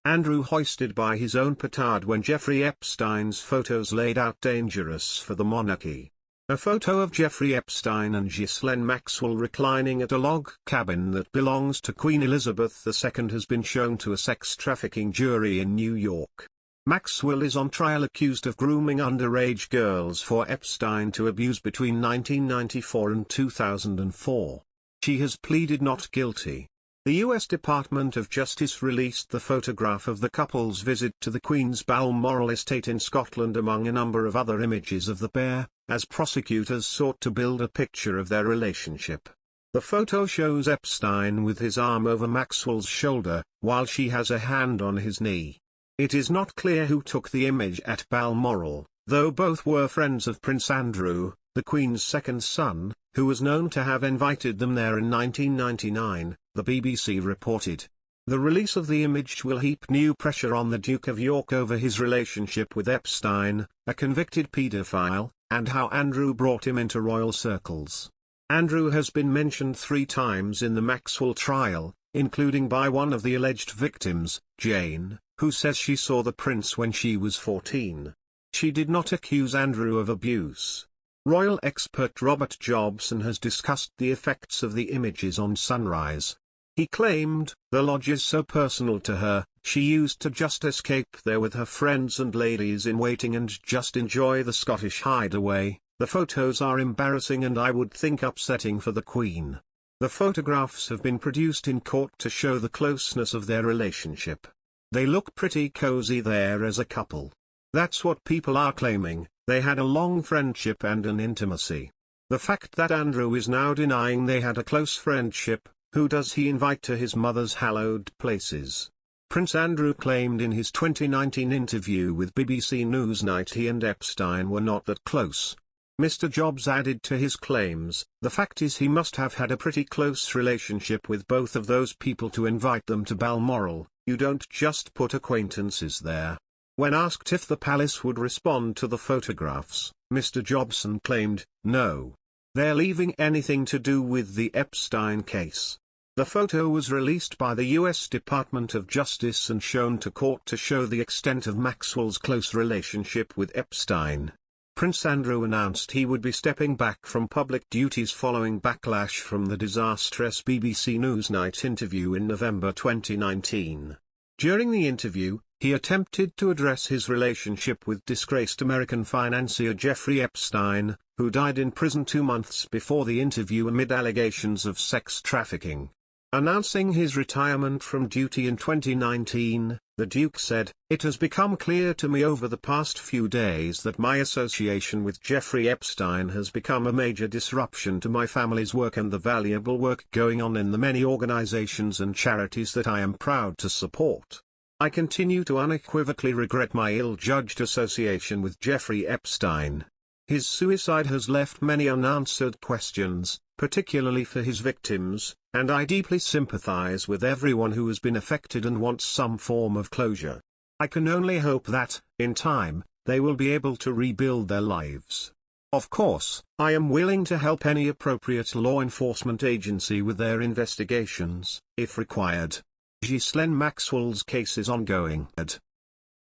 Andrew hoisted by his own petard when Jeffrey Epstein's photos laid out dangerous for the monarchy. A photo of Jeffrey Epstein and Ghislaine Maxwell reclining at a log cabin that belongs to Queen Elizabeth II has been shown to a sex trafficking jury in New York. Maxwell is on trial accused of grooming underage girls for Epstein to abuse between 1994 and 2004. She has pleaded not guilty. The U.S. Department of Justice released the photograph of the couple's visit to the Queen's Balmoral estate in Scotland among a number of other images of the pair, as prosecutors sought to build a picture of their relationship. The photo shows Epstein with his arm over Maxwell's shoulder, while she has a hand on his knee. It is not clear who took the image at Balmoral, though both were friends of Prince Andrew, the Queen's second son, who was known to have invited them there in 1999, the BBC reported. The release of the image will heap new pressure on the Duke of York over his relationship with Epstein, a convicted paedophile, and how Andrew brought him into royal circles. Andrew has been mentioned 3 times in the Maxwell trial, including by one of the alleged victims, Jane, who says she saw the prince when she was 14. She did not accuse Andrew of abuse. Royal expert Robert Jobson has discussed the effects of the images on Sunrise. He claimed, "The lodge is so personal to her, she used to just escape there with her friends and ladies-in-waiting and just enjoy the Scottish hideaway. The photos are embarrassing and I would think upsetting for the Queen." The photographs have been produced in court to show the closeness of their relationship. They look pretty cozy there as a couple. That's what people are claiming, they had a long friendship and an intimacy. The fact that Andrew is now denying they had a close friendship, who does he invite to his mother's hallowed places? Prince Andrew claimed in his 2019 interview with BBC Newsnight he and Epstein were not that close. Mr. Jobs added to his claims, "The fact is he must have had a pretty close relationship with both of those people to invite them to Balmoral. You don't just put acquaintances there." When asked if the palace would respond to the photographs, Mr. Jobson claimed, "No. They're leaving anything to do with the Epstein case." The photo was released by the U.S. Department of Justice and shown to court to show the extent of Maxwell's close relationship with Epstein. Prince Andrew announced he would be stepping back from public duties following backlash from the disastrous BBC Newsnight interview in November 2019. During the interview, he attempted to address his relationship with disgraced American financier Jeffrey Epstein, who died in prison 2 months before the interview amid allegations of sex trafficking. Announcing his retirement from duty in 2019, the Duke said, "It has become clear to me over the past few days that my association with Jeffrey Epstein has become a major disruption to my family's work and the valuable work going on in the many organizations and charities that I am proud to support. I continue to unequivocally regret my ill-judged association with Jeffrey Epstein. His suicide has left many unanswered questions, particularly for his victims, and I deeply sympathize with everyone who has been affected and wants some form of closure. I can only hope that, in time, they will be able to rebuild their lives. Of course, I am willing to help any appropriate law enforcement agency with their investigations, if required. Ghislaine Maxwell's case is ongoing.